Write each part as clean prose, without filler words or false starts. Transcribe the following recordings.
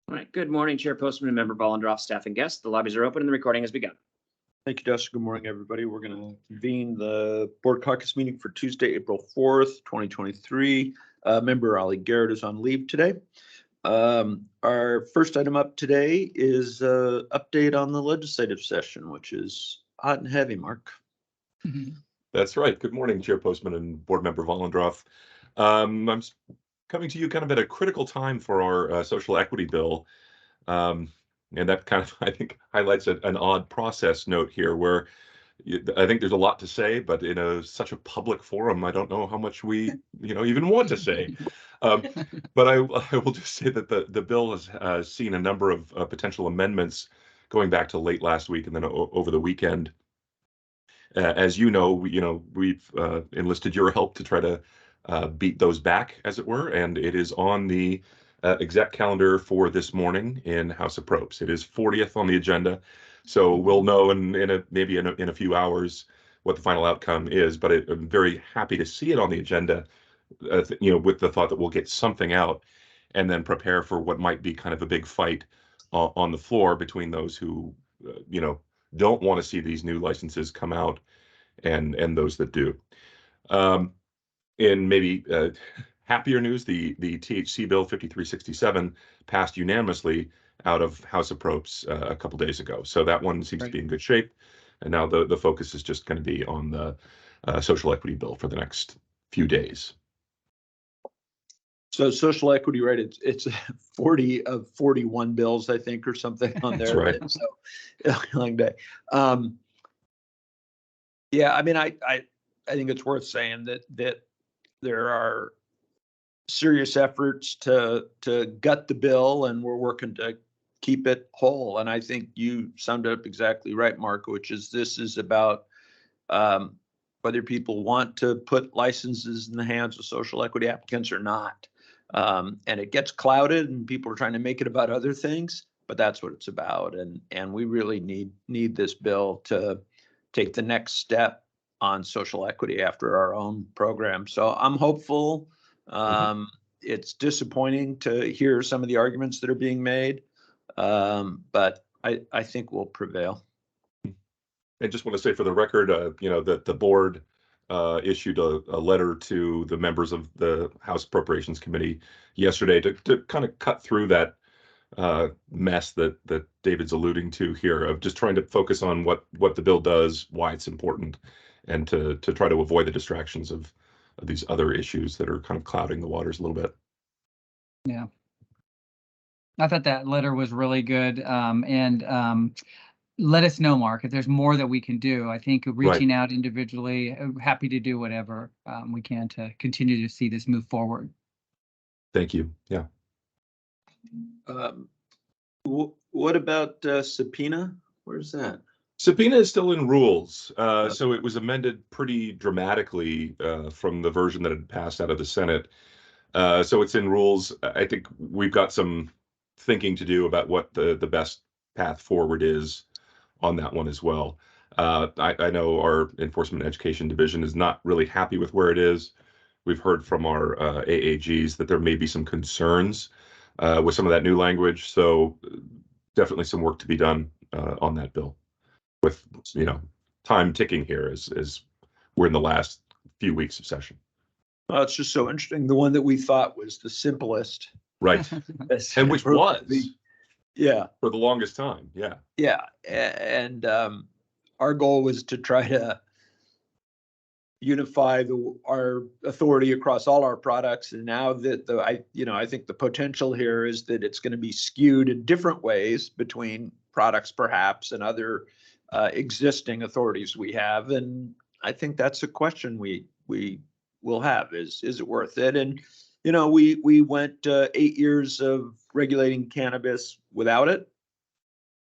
All right. Good morning, Chair Postman and Member Bollendroff, staff and guests. The lobbies are open and the recording has begun. Thank you, Dustin. Good morning, everybody. We're going to convene the board caucus meeting for Tuesday, April 4th, 2023. Member Ali Garrett is on leave today. Our first item up today is update on the legislative session, which is hot and heavy, Mark. That's right. Good morning, Chair Postman and Board Member Vollendroff. I'm coming to you kind of at a critical time for our social equity bill. And that kind of, I think, highlights an odd process note here where I think there's a lot to say, but in such a public forum, I don't know how much we, even want to say. But I will just say that the bill has seen a number of potential amendments going back to late last week and then over the weekend. As you know, we've enlisted your help to try to beat those back, as it were, and it is on the exec calendar for this morning in House of Propes. It is 40th on the agenda, so we'll know maybe in a few hours what the final outcome is. But I'm very happy to see it on the agenda, with the thought that we'll get something out and then prepare for what might be kind of a big fight on the floor between those who, don't want to see these new licenses come out and those that do. In maybe happier news, the THC bill 5367 passed unanimously out of House of Propes a couple days ago. So that one seems to be in good shape. And now the focus is just going to be on the social equity bill for the next few days. So social equity, right? It's 40 of 41 bills, I think, or something on there. That's right. So long day. Yeah, I mean, I think it's worth saying that there are serious efforts to gut the bill, and we're working to keep it whole. And I think you summed it up exactly right, Mark, which is this is about whether people want to put licenses in the hands of social equity applicants or not. And it gets clouded and people are trying to make it about other things, but that's what it's about. And we really need this bill to take the next step on social equity after our own program. So I'm hopeful. It's disappointing to hear some of the arguments that are being made, but I think we'll prevail. I just want to say for the record, that the board issued a letter to the members of the House Appropriations Committee yesterday to kind of cut through that mess that David's alluding to here, of just trying to focus on what the bill does, why it's important, and to try to avoid the distractions of these other issues that are kind of clouding the waters a little bit. Yeah. I thought that letter was really good. And let us know, Mark, if there's more that we can do. I think reaching out individually, happy to do whatever we can to continue to see this move forward. Thank you. Yeah. What about subpoena? Where's that? Subpoena is still in rules. So it was amended pretty dramatically from the version that had passed out of the Senate. So it's in rules. I think we've got some thinking to do about what the best path forward is on that one as well. I know our Enforcement Education Division is not really happy with where it is. We've heard from our AAGs that there may be some concerns with some of that new language. So definitely some work to be done on that bill, with time ticking here as we're in the last few weeks of session. Well, it's just so interesting. The one that we thought was the simplest. Right. And which was. Yeah. For the longest time. Yeah. Yeah. And our goal was to try to unify our authority across all our products. And now that I think the potential here is that it's going to be skewed in different ways between products, perhaps, and other existing authorities we have. And I think that's a question we will have is it worth it? And we went 8 years of regulating cannabis without it.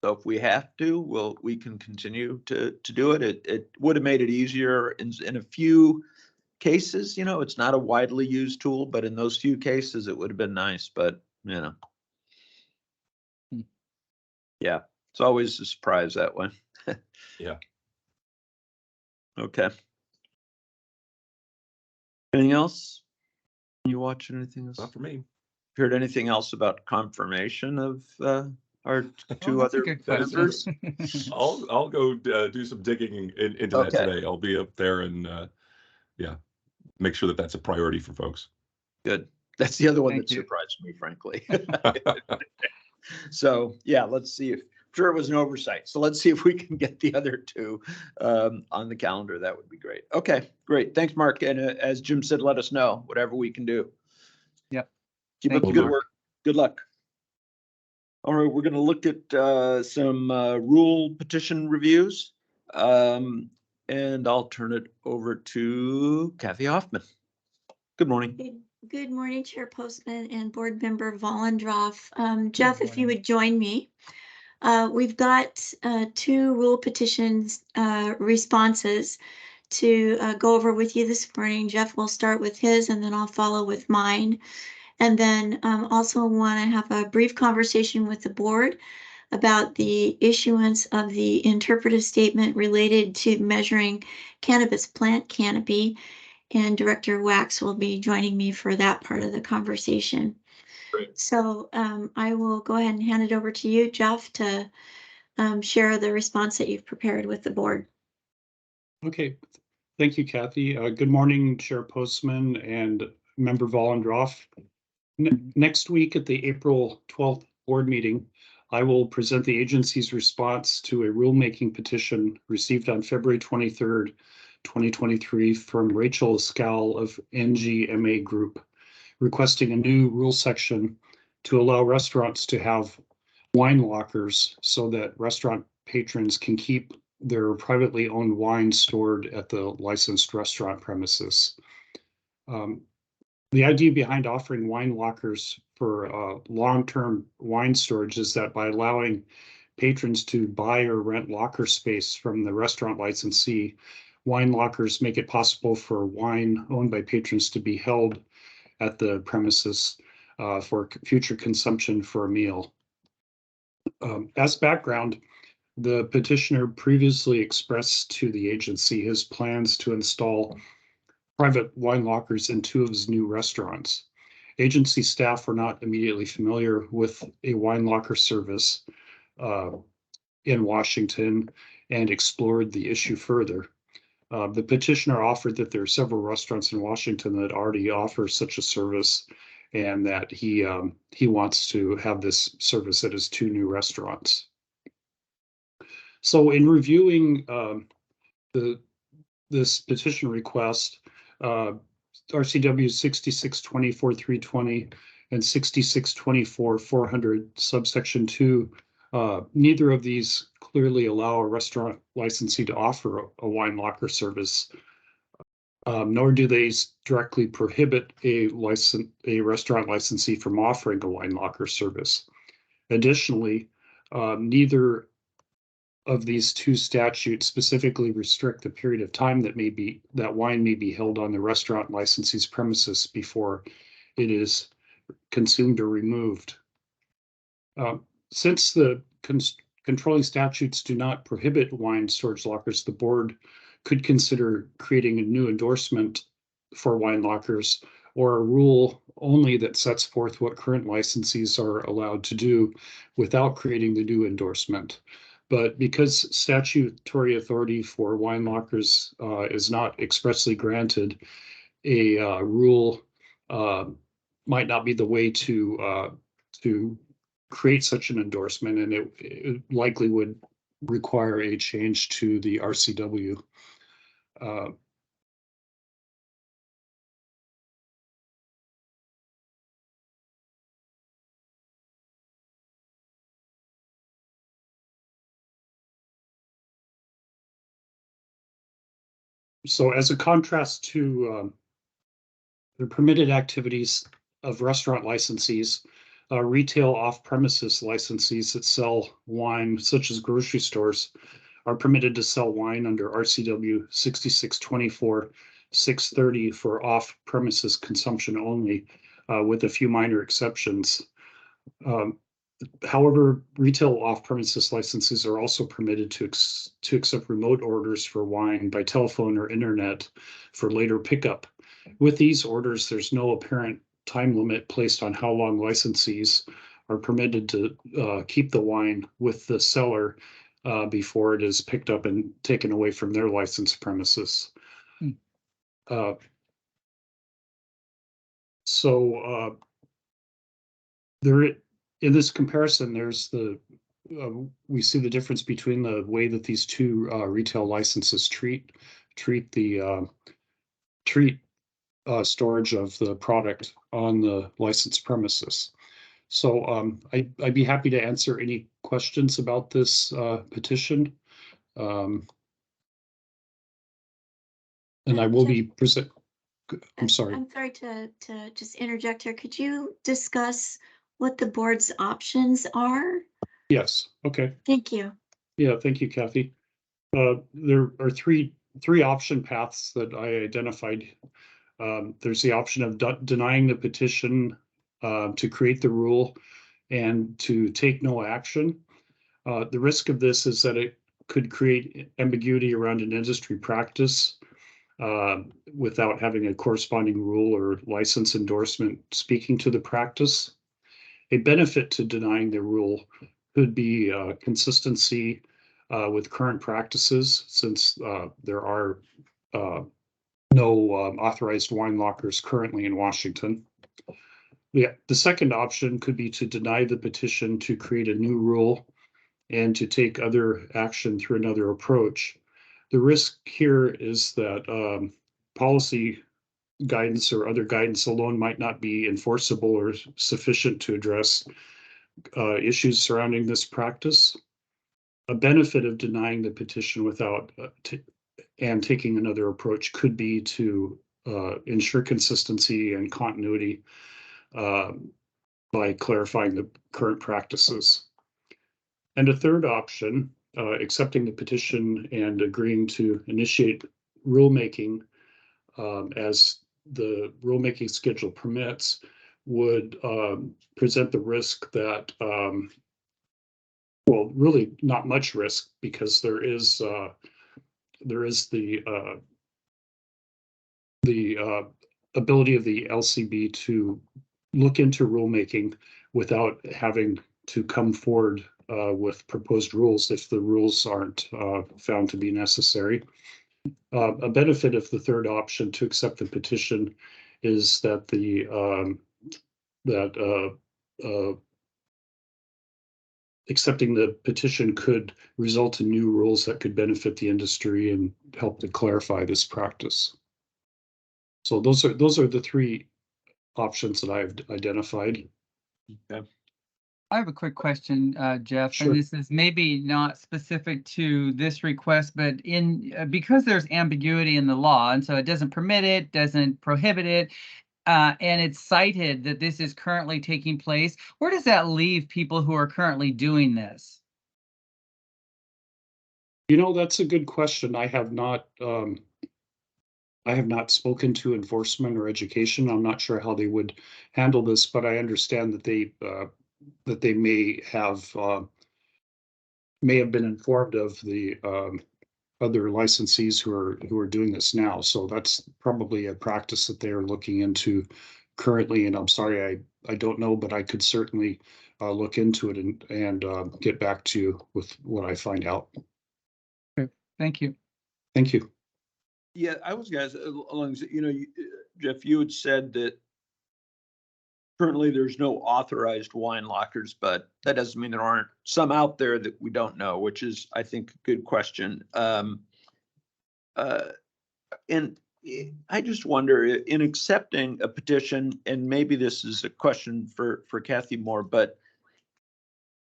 So if we have to, we can continue to do it. It would have made it easier in a few cases. It's not a widely used tool, but in those few cases, it would have been nice. But yeah, it's always a surprise that way. Yeah. Okay. Anything else? You watch anything else? Not for me. heard anything else about confirmation of our two That's a other good members? question. I'll go do some digging into that Okay. today. I'll be up there and yeah, make sure that that's a priority for folks. Good. That's the other one Thank that you. surprised me, frankly. So yeah, let's see if, sure it was an oversight. So let's see if we can get the other two on the calendar. That would be great. Okay, great. Thanks, Mark. And as Jim said, let us know whatever we can do. Yep. Keep Thank up the you, good Mark. work. Good luck. All right, we're going to look at some rule petition reviews. And I'll turn it over to Kathy Hoffman. Good morning. Good morning, Chair Postman and Board Member Vollendroff. Jeff, if you would join me. We've got two rule petitions responses to go over with you this morning. Jeff will start with his and then I'll follow with mine. And then also want to have a brief conversation with the board about the issuance of the interpretive statement related to measuring cannabis plant canopy. And Director Wax will be joining me for that part of the conversation. Great. So I will go ahead and hand it over to you, Jeff, to share the response that you've prepared with the board. Okay, thank you, Kathy. Good morning, Chair Postman and Member Vollendroff. Next week at the April 12th board meeting, I will present the agency's response to a rulemaking petition received on February 23rd, 2023 from Rachel Scal of NGMA Group, requesting a new rule section to allow restaurants to have wine lockers so that restaurant patrons can keep their privately owned wine stored at the licensed restaurant premises. The idea behind offering wine lockers for long-term wine storage is that by allowing patrons to buy or rent locker space from the restaurant licensee, wine lockers make it possible for wine owned by patrons to be held at the premises for future consumption for a meal. As background, the petitioner previously expressed to the agency his plans to install private wine lockers in two of his new restaurants. Agency staff were not immediately familiar with a wine locker service in Washington and explored the issue further. The petitioner offered that there are several restaurants in Washington that already offer such a service and that he wants to have this service at his two new restaurants. So in reviewing this petition request, RCW 6624-320 and 6624-400 subsection 2, neither of these clearly allow a restaurant licensee to offer a wine locker service, nor do they directly prohibit a restaurant licensee from offering a wine locker service. Additionally, neither of these two statutes specifically restrict the period of time that wine may be held on the restaurant licensee's premises before it is consumed or removed. Since the controlling statutes do not prohibit wine storage lockers, the board could consider creating a new endorsement for wine lockers or a rule only that sets forth what current licensees are allowed to do without creating the new endorsement. But because statutory authority for wine lockers is not expressly granted, a rule might not be the way to create such an endorsement, and it likely would require a change to the RCW. So as a contrast to the permitted activities of restaurant licensees, retail off-premises licensees that sell wine, such as grocery stores, are permitted to sell wine under RCW 6624-630 for off-premises consumption only, with a few minor exceptions. However, retail off-premises licenses are also permitted to accept remote orders for wine by telephone or internet for later pickup. With these orders, there's no apparent time limit placed on how long licensees are permitted to keep the wine with the seller before it is picked up and taken away from their licensed premises. Hmm. So there, in this comparison, there's we see the difference between the way that these two retail licenses treat the storage of the product on the licensed premises. So I'd be happy to answer any questions about this petition. And I will be present. I'm sorry. I'm sorry to just interject here. Could you discuss what the board's options are? Yes. Okay. Thank you. Yeah. Thank you, Kathy. There are three option paths that I identified. There's the option of denying the petition to create the rule and to take no action. The risk of this is that it could create ambiguity around an industry practice without having a corresponding rule or license endorsement speaking to the practice. A benefit to denying the rule could be consistency with current practices, since there are no authorized wine lockers currently in Washington. The second option could be to deny the petition to create a new rule and to take other action through another approach. The risk here is that policy guidance or other guidance alone might not be enforceable or sufficient to address issues surrounding this practice. A benefit of denying the petition without and taking another approach could be to ensure consistency and continuity by clarifying the current practices. And a third option, accepting the petition and agreeing to initiate rulemaking as the rulemaking schedule permits, would present the risk that, well, really not much risk, because there is the ability of the LCB to look into rulemaking without having to come forward with proposed rules if the rules aren't found to be necessary. A benefit of the third option to accept the petition is that accepting the petition could result in new rules that could benefit the industry and help to clarify this practice. So those are the three options that I've identified. Okay. I have a quick question, Jeff, Sure. and this is maybe not specific to this request, but because there's ambiguity in the law, and so it doesn't permit it, doesn't prohibit it, and it's cited that this is currently taking place, where does that leave people who are currently doing this? You know, that's a good question. I have not spoken to enforcement or education. I'm not sure how they would handle this, but I understand that they may have been informed of the other licensees who are doing this now. So that's probably a practice that they are looking into currently. And I'm sorry, I don't know, but I could certainly look into it and get back to you with what I find out. Okay, thank you. Thank you. Yeah, I was guys along, Jeff, you had said that currently there's no authorized wine lockers, but that doesn't mean there aren't some out there that we don't know, which is, I think, a good question. And I just wonder, in accepting a petition, and maybe this is a question for Kathy more, but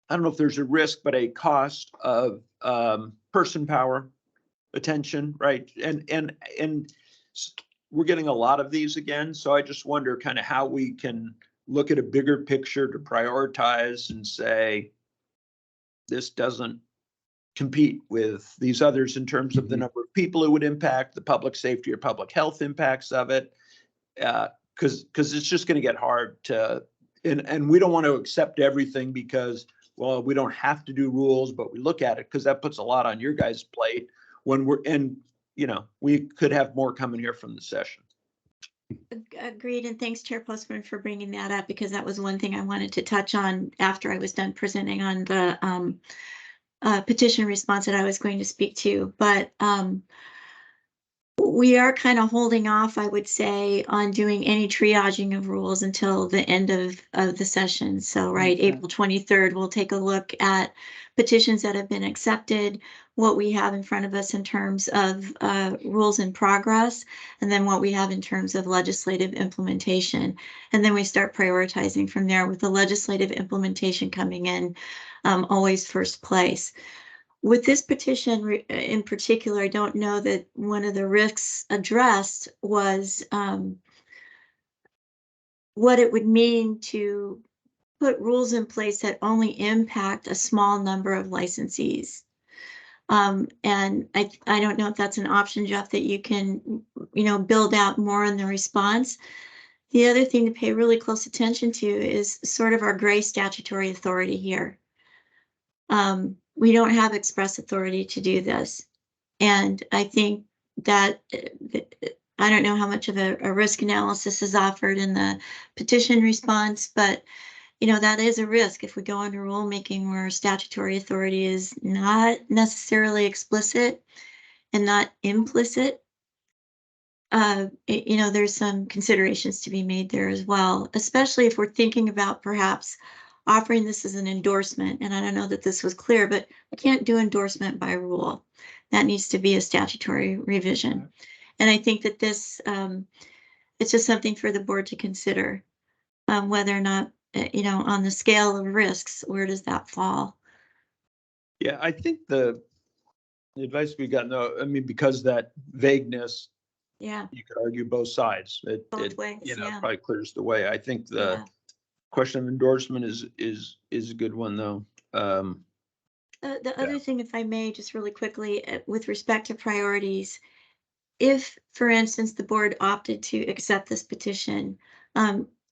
I don't know if there's a risk, but a cost of person power, attention, right? And we're getting a lot of these again. So I just wonder kind of how we can look at a bigger picture to prioritize and say, this doesn't compete with these others in terms of the number of people it would impact, the public safety or public health impacts of it. Because it's just going to get hard to, and we don't want to accept everything because, well, we don't have to do rules, but we look at it because that puts a lot on your guys' plate when we could have more coming here from the session. Agreed, and thanks, Chair Postman, for bringing that up, because that was one thing I wanted to touch on after I was done presenting on the petition response that I was going to speak to. But we are kind of holding off, I would say, on doing any triaging of rules until the end of the session. So, right, Makes sense. April 23rd, we'll take a look at petitions that have been accepted, what we have in front of us in terms of rules in progress, and then what we have in terms of legislative implementation. And then we start prioritizing from there, with the legislative implementation coming in always first place. With this petition in particular, I don't know that one of the risks addressed was what it would mean to put rules in place that only impact a small number of licensees. And I don't know if that's an option, Jeff, that you can, build out more in the response. The other thing to pay really close attention to is sort of our gray statutory authority here. We don't have express authority to do this. And I think that I don't know how much of a risk analysis is offered in the petition response, but that is a risk if we go into rulemaking where statutory authority is not necessarily explicit and not implicit. There's some considerations to be made there as well, especially if we're thinking about perhaps offering this as an endorsement. And I don't know that this was clear, but we can't do endorsement by rule. That needs to be a statutory revision. And I think that this, it's just something for the board to consider, whether or not, on the scale of risks, where does that fall? Yeah, I think the advice we got, no, I mean, because that vagueness, Yeah, you could argue both sides. both ways, yeah. Probably clears the way. I think the Yeah. question of endorsement is a good one, though. The other thing, if I may, just really quickly, with respect to priorities, if, for instance, the board opted to accept this petition,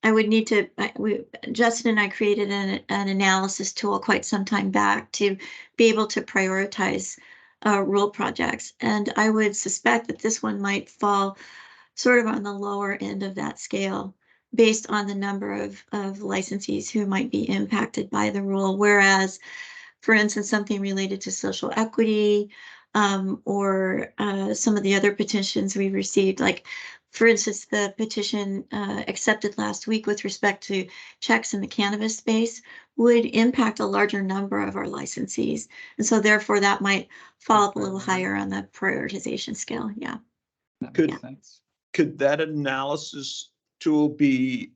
I would need to, Justin and I created an analysis tool quite some time back to be able to prioritize rule projects. And I would suspect that this one might fall sort of on the lower end of that scale, based on the number of licensees who might be impacted by the rule. Whereas, for instance, something related to social equity, or some of the other petitions we received, like, for instance, the petition accepted last week with respect to checks in the cannabis space would impact a larger number of our licensees. And so therefore that might fall up a little higher on the prioritization scale. Yeah. That Could- makes sense. Could that analysis tool be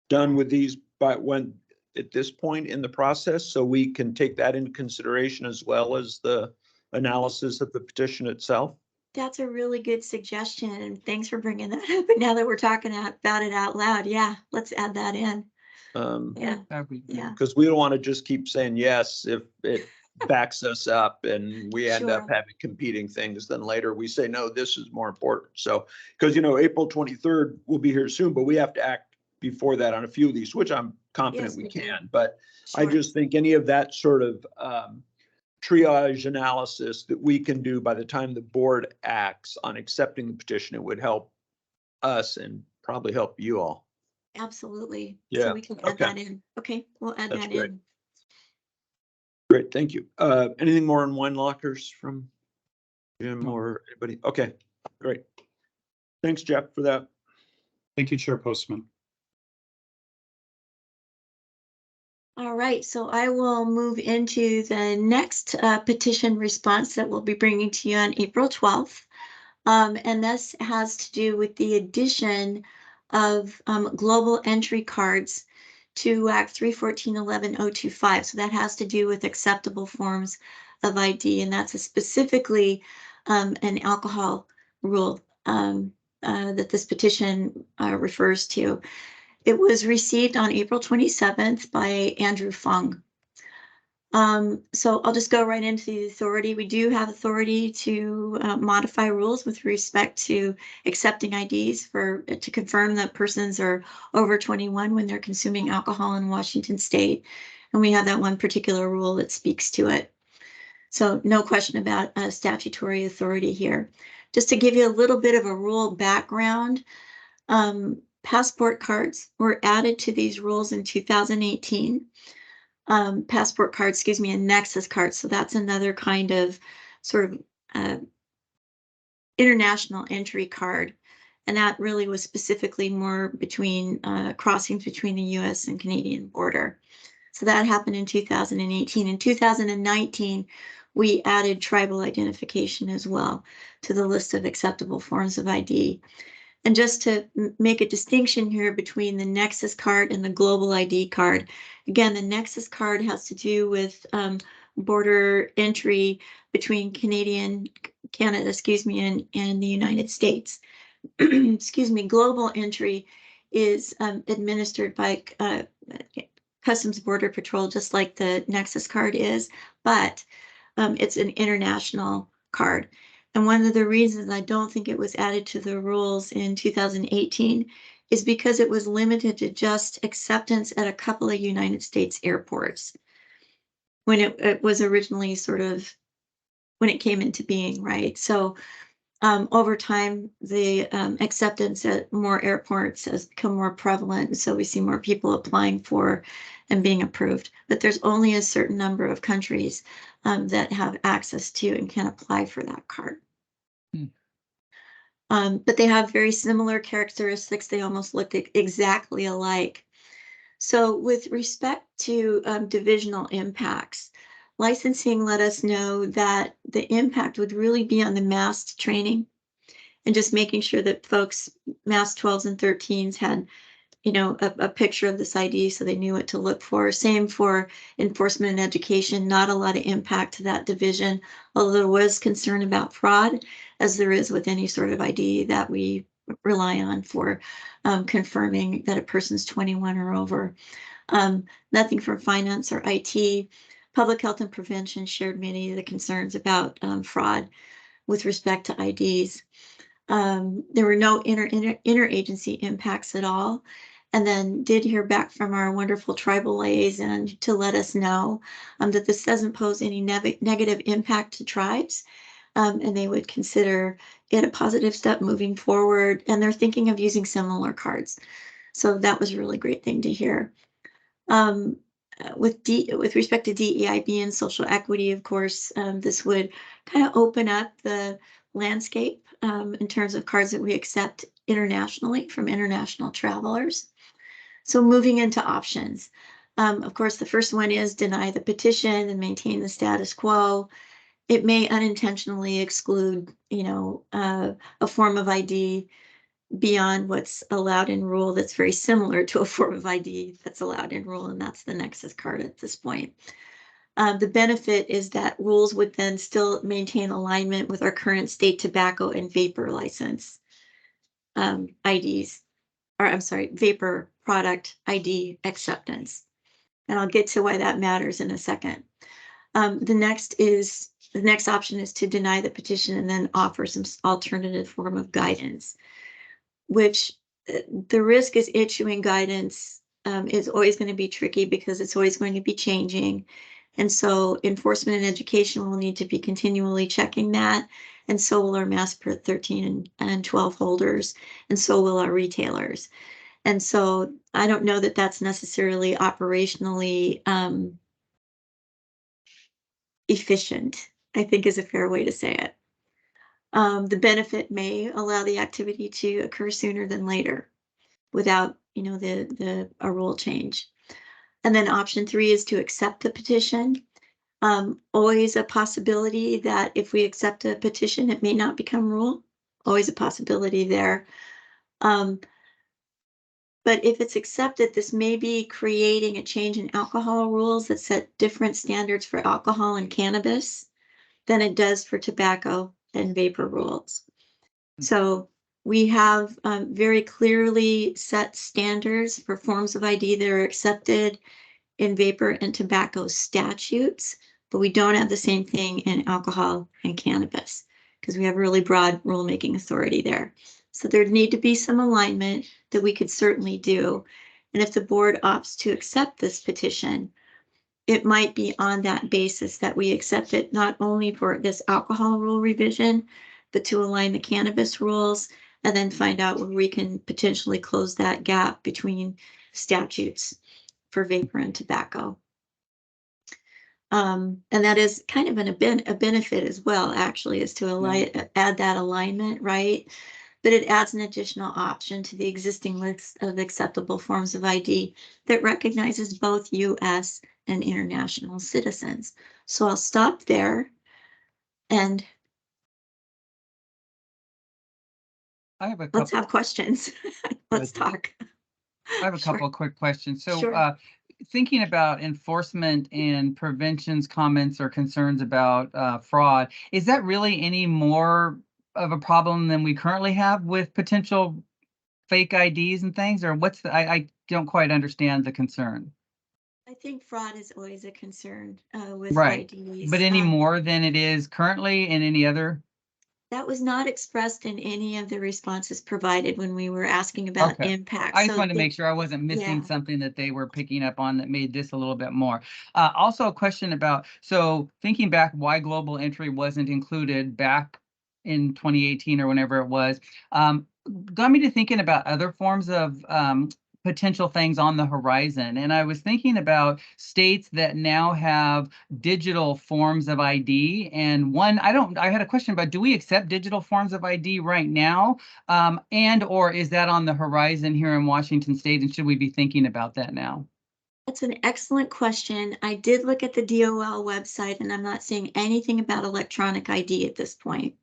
done with these at this point in the process, so we can take that into consideration as well as the analysis of the petition itself? That's a really good suggestion, and thanks for bringing that up. And now that we're talking about it out loud, yeah, let's add that in. Yeah, That'd be good. yeah. Because we don't want to just keep saying yes if it backs us up and we end up Sure. having competing things. Then later we say, no, this is more important. So, because, April 23rd will be here soon, but we have to act before that on a few of these, which I'm confident Yes, we we do. can. But I Sure. just think any of that sort of triage analysis that we can do by the time the board acts on accepting the petition, it would help us and probably help you all. Absolutely. Yeah, So we can add okay. that in. Okay, we'll add That's that great. in. Great, thank you. Anything more on wine lockers from Jim No. or anybody? Okay, great. Thanks, Jeff, for that. Thank you, Chair Postman. All right, so I will move into the next petition response that we'll be bringing to you on April 12th. And this has to do with the addition of global entry cards to Act 314.11.025. So that has to do with acceptable forms of ID, and that's specifically an alcohol rule that this petition refers to. It was received on April 27th by Andrew Fung. So I'll just go right into the authority. We do have authority to modify rules with respect to accepting IDs to confirm that persons are over 21 when they're consuming alcohol in Washington State. And we have that one particular rule that speaks to it. So no question about statutory authority here. Just to give you a little bit of a rule background, Passport cards were added to these rules in 2018. Passport cards, excuse me, and Nexus cards. So that's another kind of sort of international entry card. And that really was specifically more between crossings between the US and Canadian border. So that happened in 2018. In 2019, we added tribal identification as well to the list of acceptable forms of ID. And just to make a distinction here between the Nexus card and the global ID card, again, the Nexus card has to do with border entry between Canada, excuse me, and the United States. Excuse me, global entry is administered by Customs Border Patrol, just like the Nexus card is, but it's an international card. And one of the reasons I don't think it was added to the rules in 2018 is because it was limited to just acceptance at a couple of United States airports when it was originally sort of, when it came into being, right? So over time, the acceptance at more airports has become more prevalent. So we see more people applying for and being approved. But there's only a certain number of countries that have access to and can apply for that card. But they have very similar characteristics. They almost look exactly alike. So with respect to divisional impacts, licensing let us know that the impact would really be on the masked training and just making sure that folks, mass 12s and 13s, had, you know, a picture of this ID so they knew what to look for. Same for enforcement and education, not a lot of impact to that division, although there was concern about fraud, as there is with any sort of ID that we rely on for confirming that a person's 21 or over. Nothing for finance or IT. Public health and prevention shared many of the concerns about fraud with respect to IDs. There were no interagency impacts at all. And then did hear back from our wonderful tribal liaison to let us know that this doesn't pose any negative impact to tribes. And they would consider it a positive step moving forward. And they're thinking of using similar cards. So that was a really great thing to hear. With respect to DEIB and social equity, of course, this would kind of open up the landscape in terms of cards that we accept internationally from international travelers. So moving into options. Of course, the first one is deny the petition and maintain the status quo. It may unintentionally exclude, you know, a form of ID beyond what's allowed in rule that's very similar to a form of ID that's allowed in rule, and that's the Nexus card at this point. The benefit is that rules would then still maintain alignment with our current state tobacco and vapor license IDs, or I'm sorry, vapor product ID acceptance. And I'll get to why that matters in a second. The next option is to deny the petition and then offer some alternative form of guidance, which the risk is issuing guidance is always going to be tricky because it's always going to be changing. And so enforcement and education will need to be continually checking that. And so will our mass 13 and 12 holders. And so will our retailers. And so I don't know that that's necessarily operationally efficient, I think is a fair way to say it. The benefit may allow the activity to occur sooner than later without, you know, a rule change. And then option 3 is to accept the petition. Always a possibility that if we accept a petition, it may not become rule. Always a possibility there. But if it's accepted, this may be creating a change in alcohol rules that set different standards for alcohol and cannabis than it does for tobacco and vapor rules. So we have very clearly set standards for forms of ID that are accepted in vapor and tobacco statutes, but we don't have the same thing in alcohol and cannabis because we have really broad rulemaking authority there. So there'd need to be some alignment that we could certainly do. And if the board opts to accept this petition, it might be on that basis that we accept it not only for this alcohol rule revision, but to align the cannabis rules and then find out where we can potentially close that gap between statutes for vapor and tobacco. And that is kind of a benefit as well, actually, is to add that alignment, right? But it adds an additional option to the existing list of acceptable forms of ID that recognizes both U.S. and international citizens. So I'll stop there and I have a let's couple, have questions. Let's talk. I have a Sure. couple of quick questions. So, Sure. thinking about enforcement and prevention's comments or concerns about fraud, is that really any more of a problem than we currently have with potential fake IDs and things? Or what's the, I don't quite understand the concern. I think fraud is always a concern with Right. IDs. But any more than it is currently in any other? That was not expressed in any of the responses provided when we were asking about Okay. impact. I just So wanted to make sure I wasn't missing yeah. something that they were picking up on that made this a little bit more. Also a question about, so thinking back why global entry wasn't included back in 2018 or whenever it was, got me to thinking about other forms of potential things on the horizon. And I was thinking about states that now have digital forms of ID. And one, I had a question about, do we accept digital forms of ID right now? And or is that on the horizon here in Washington State? And should we be thinking about that now? That's an excellent question. I did look at the DOL website and I'm not seeing anything about electronic ID at this point.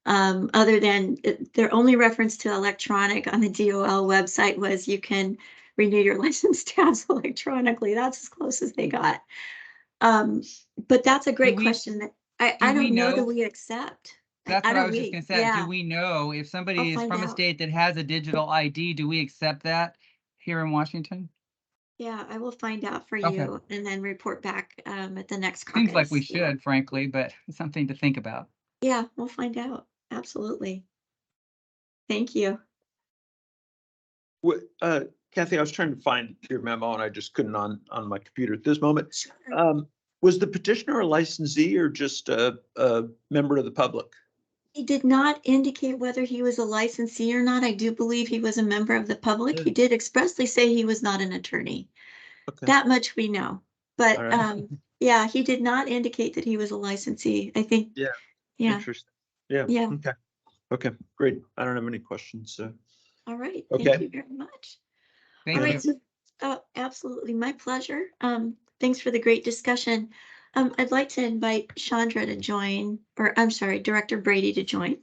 Other than their only reference to electronic on the DOL website was you can renew your license tabs electronically. That's as close as they got. But that's a great question that I don't know that we accept. That's what I was just gonna say. Yeah. Do we know if somebody I'll is find from a out. state that has a digital ID, do we accept that here in Washington? Yeah, I will find out for Okay. you and then report back at the next Seems like we caucus. should, frankly, but it's something to think about. Yeah, we'll find out. Absolutely. Thank you. What, Kathy, I was trying to find your memo and I just couldn't on my computer at this moment. Was the petitioner a licensee or just a member of the public? He did not indicate whether he was a licensee or not. I do believe he was a member of the public. He did expressly say he was not an attorney. Okay. That much we know. But All right. yeah, he did not indicate that he was a licensee. I think. Yeah. Yeah. Interesting. Yeah. Yeah. Okay. Okay, great. I don't have any questions. All right. Okay. Thank you very much. Thank All you. right. So, absolutely. My pleasure. Thanks for the great discussion. I'd like to invite Chandra to join, or I'm sorry, Director Brady to join.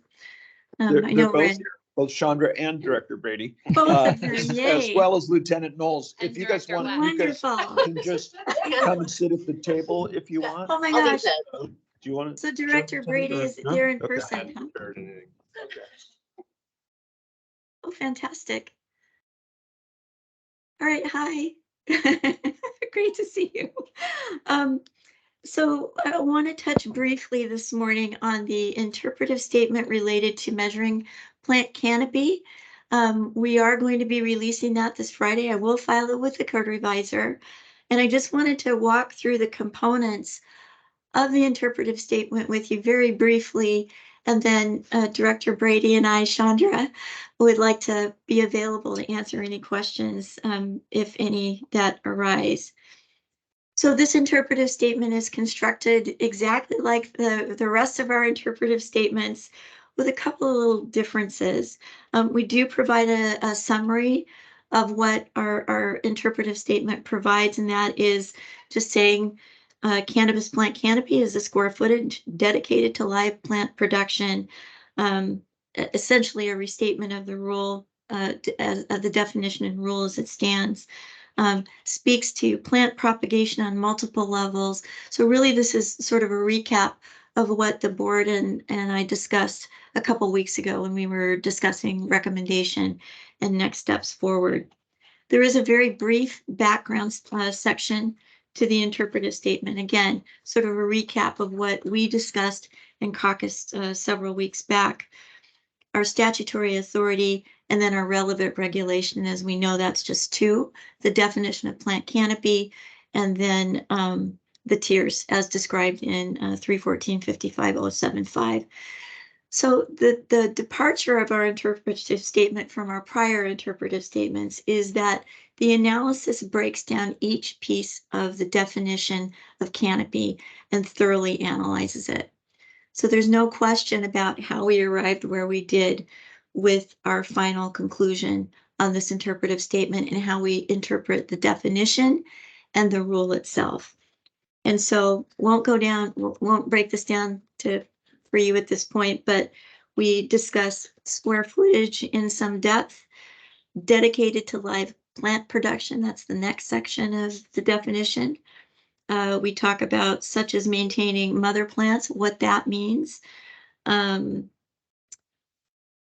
I They're know both we're here, both Chandra and Director Brady, both of them. as Yay. well as Lieutenant Knowles. And If you guys Director want, you guys Wonderful. can just come and sit at the table if you want. Oh my I'll be gosh. the- Do you want to? So Director Brady is there in Okay. person, huh? Oh, fantastic. All right, hi. Great to see you. So I want to touch briefly this morning on the interpretive statement related to measuring plant canopy. We are going to be releasing that this Friday. I will file it with the code revisor. And I just wanted to walk through the components of the interpretive statement with you very briefly. And then Director Brady and I, Chandra, would like to be available to answer any questions, if any, that arise. So this interpretive statement is constructed exactly like the rest of our interpretive statements, with a couple of little differences. We do provide a summary of what our interpretive statement provides, and that is just saying cannabis plant canopy is the square footage dedicated to live plant production, essentially a restatement of the rule, of the definition and rule as it stands. Speaks to plant propagation on multiple levels. So really this is sort of a recap of what the board and I discussed a couple weeks ago when we were discussing recommendation and next steps forward. There is a very brief background section to the interpretive statement. Again, sort of a recap of what we discussed in caucus several weeks back. Our statutory authority, and then our relevant regulation, as we know that's just two, the definition of plant canopy, and then the tiers as described in 314-55-075. So the departure of our interpretive statement from our prior interpretive statements is that the analysis breaks down each piece of the definition of canopy and thoroughly analyzes it. So there's no question about how we arrived where we did with our final conclusion on this interpretive statement and how we interpret the definition and the rule itself. And so won't break this down for you at this point, but we discuss square footage in some depth, dedicated to live plant production. That's the next section of the definition. We talk about such as maintaining mother plants, what that means. And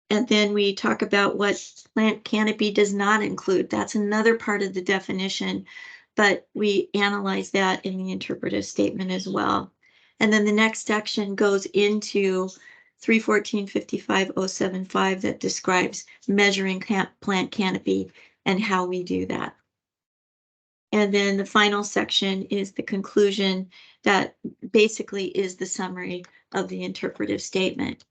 then we talk about what plant canopy does not include. That's another part of the definition, but we analyze that in the interpretive statement as well. And then the next section goes into 314.55.075 that describes measuring plant canopy and how we do that. And then the final section is the conclusion that basically is the summary of the interpretive statement.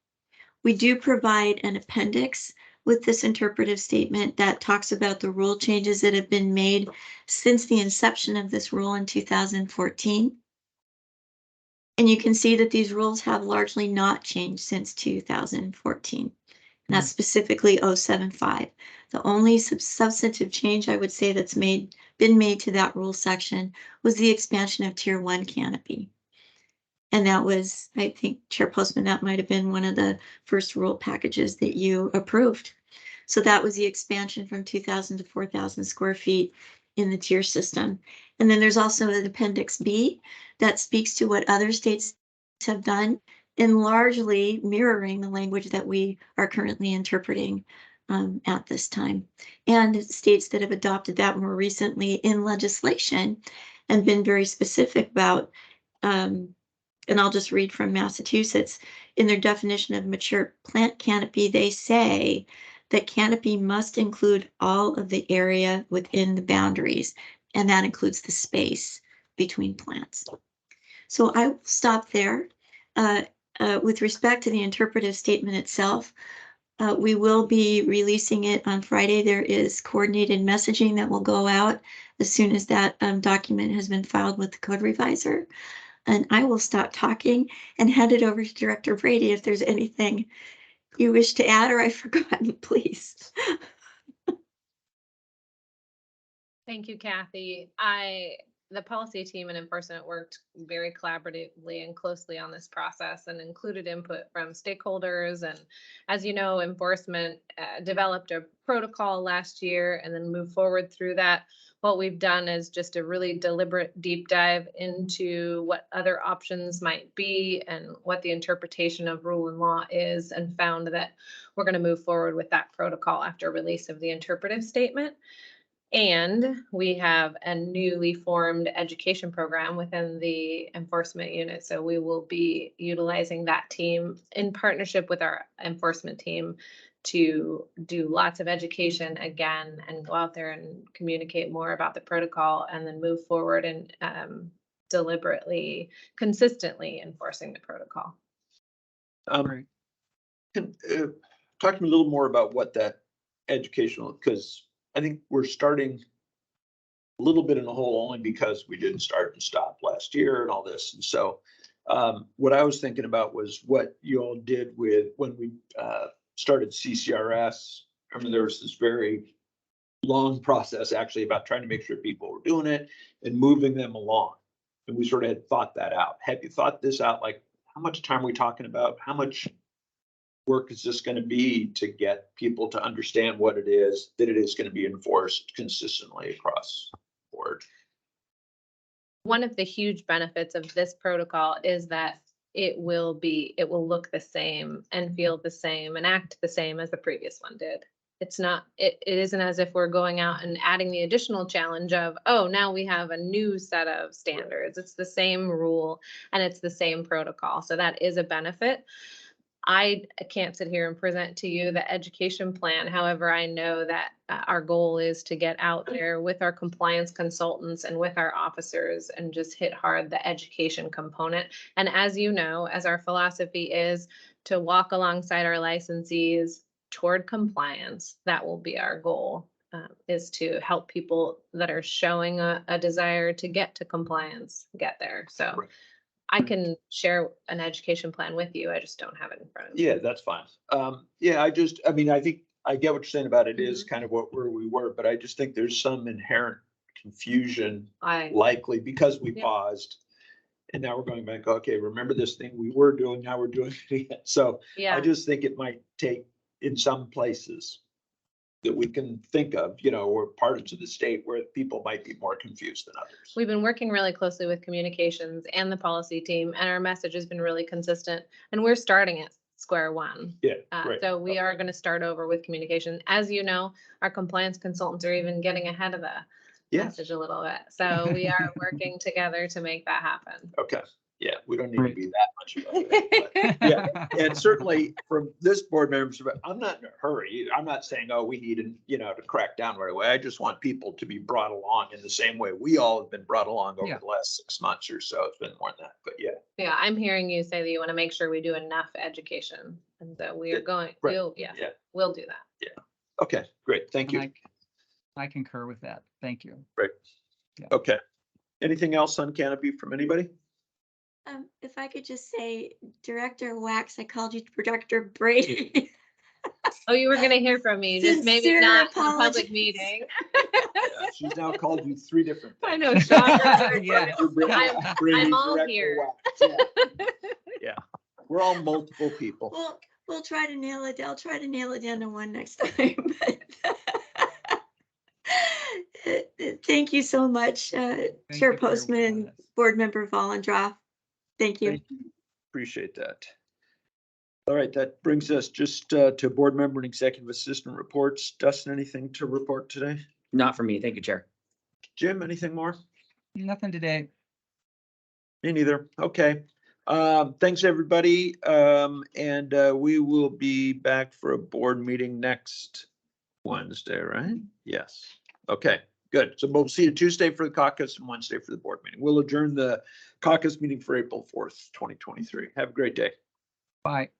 We do provide an appendix with this interpretive statement that talks about the rule changes that have been made since the inception of this rule in 2014. And you can see that these rules have largely not changed since 2014. And that's specifically 075. The only substantive change I would say that's been made to that rule section was the expansion of Tier 1 canopy. And that was, I think, Chair Postman, that might have been one of the first rule packages that you approved. So that was the expansion from 2,000 to 4,000 square feet in the tier system. And then there's also an Appendix B that speaks to what other states have done in largely mirroring the language that we are currently interpreting at this time. And states that have adopted that more recently in legislation and been very specific about and I'll just read from Massachusetts. In their definition of mature plant canopy, they say that canopy must include all of the area within the boundaries, and that includes the space between plants. So I will stop there. With respect to the interpretive statement itself, we will be releasing it on Friday. There is coordinated messaging that will go out as soon as that document has been filed with the code revisor. And I will stop talking and hand it over to Director Brady if there's anything you wish to add or I've forgotten, please. Thank you, Kathy. The policy team and enforcement worked very collaboratively and closely on this process and included input from stakeholders. And as you know, enforcement developed a protocol last year and then moved forward through that. What we've done is just a really deliberate deep dive into what other options might be and what the interpretation of rule and law is, and found that we're going to move forward with that protocol after release of the interpretive statement. And we have a newly formed education program within the enforcement unit. So we will be utilizing that team in partnership with our enforcement team to do lots of education again and go out there and communicate more about the protocol and then move forward and deliberately, consistently enforcing the protocol. Talk to me a little more about what that educational, because I think we're starting a little bit in the hole only because we didn't start and stop last year and all this. And so what I was thinking about was what you all did with when we started CCRS. I mean, there was this very long process actually about trying to make sure people were doing it and moving them along. And we sort of had thought that out. Have you thought this out? Like, how much time are we talking about? How much work is this going to be to get people to understand what it is, that it is going to be enforced consistently across the board? One of the huge benefits of this protocol is that it will look the same and feel the same and act the same as the previous one did. It's not, it isn't as if we're going out and adding the additional challenge of, oh, now we have a new set of standards. It's the same rule and it's the same protocol. So that is a benefit. I can't sit here and present to you the education plan. However, I know that our goal is to get out there with our compliance consultants and with our officers and just hit hard the education component. And as you know, as our philosophy is, to walk alongside our licensees toward compliance. That will be our goal, is to help people that are showing a desire to get to compliance, get there. So Right. I can share an education plan with you. I just don't have it in front of me. Yeah, that's fine. Yeah, I mean, I think I get what you're saying about it is kind of where we were, but I just think there's some inherent confusion likely because we Yeah. paused. And now we're going back, okay, remember this thing we were doing, now we're doing it again. So I Yeah, just think it might take in some places that we can think of, you know, or parts of the state where people might be more confused than others. we've been working really closely with communications and the policy team, and our message has been really consistent. And we're starting at square one. Yeah, great. So we are going to start over with communication. As you know, our compliance consultants are even getting ahead of the Yes. message a little bit. So we are working together to make that happen. Okay, yeah, we don't need to Great. be that much of it. Yeah, and certainly from this board members, I'm not in a hurry. I'm not saying, oh, we need, you know, to crack down right away. I just want people to be brought along in the same way we all have been brought along over Yeah. the last 6 months or so. It's been more than that, but yeah. Yeah, I'm hearing you say that you want to make sure we do enough education. And so we are going, Right. yeah, Yeah. we'll do that. Okay, great. Thank you. I concur with that. Thank you. Okay. Anything else on Canopy from anybody? If I could just say, Director Wax, I called you Director Brady. Oh, you were going to hear from me, just maybe Sincere not in a public apologies. meeting. Yeah, she's now called you 3 different things. I know, Sean. Yeah. I'm all Director here. Wax. Yeah, we're all multiple people. We'll try to nail it. I'll try to nail it down to one next time. Thank you so much, Thank you for Chair your Postman and willingness. Board Member Vollendroff. Thank you. Thank you. Appreciate that. All right, that brings us just to board member and executive assistant reports. Dustin, anything to report today? Not for me. Thank you, Chair. Jim, anything more? Nothing today. Me neither. Okay. Thanks, everybody. And we will be back for a board meeting next Wednesday, right? Yes. Okay, good. So we'll see you Tuesday for the caucus and Wednesday for the board meeting. We'll adjourn the caucus meeting for April 4th, 2023. Have a great day. Bye.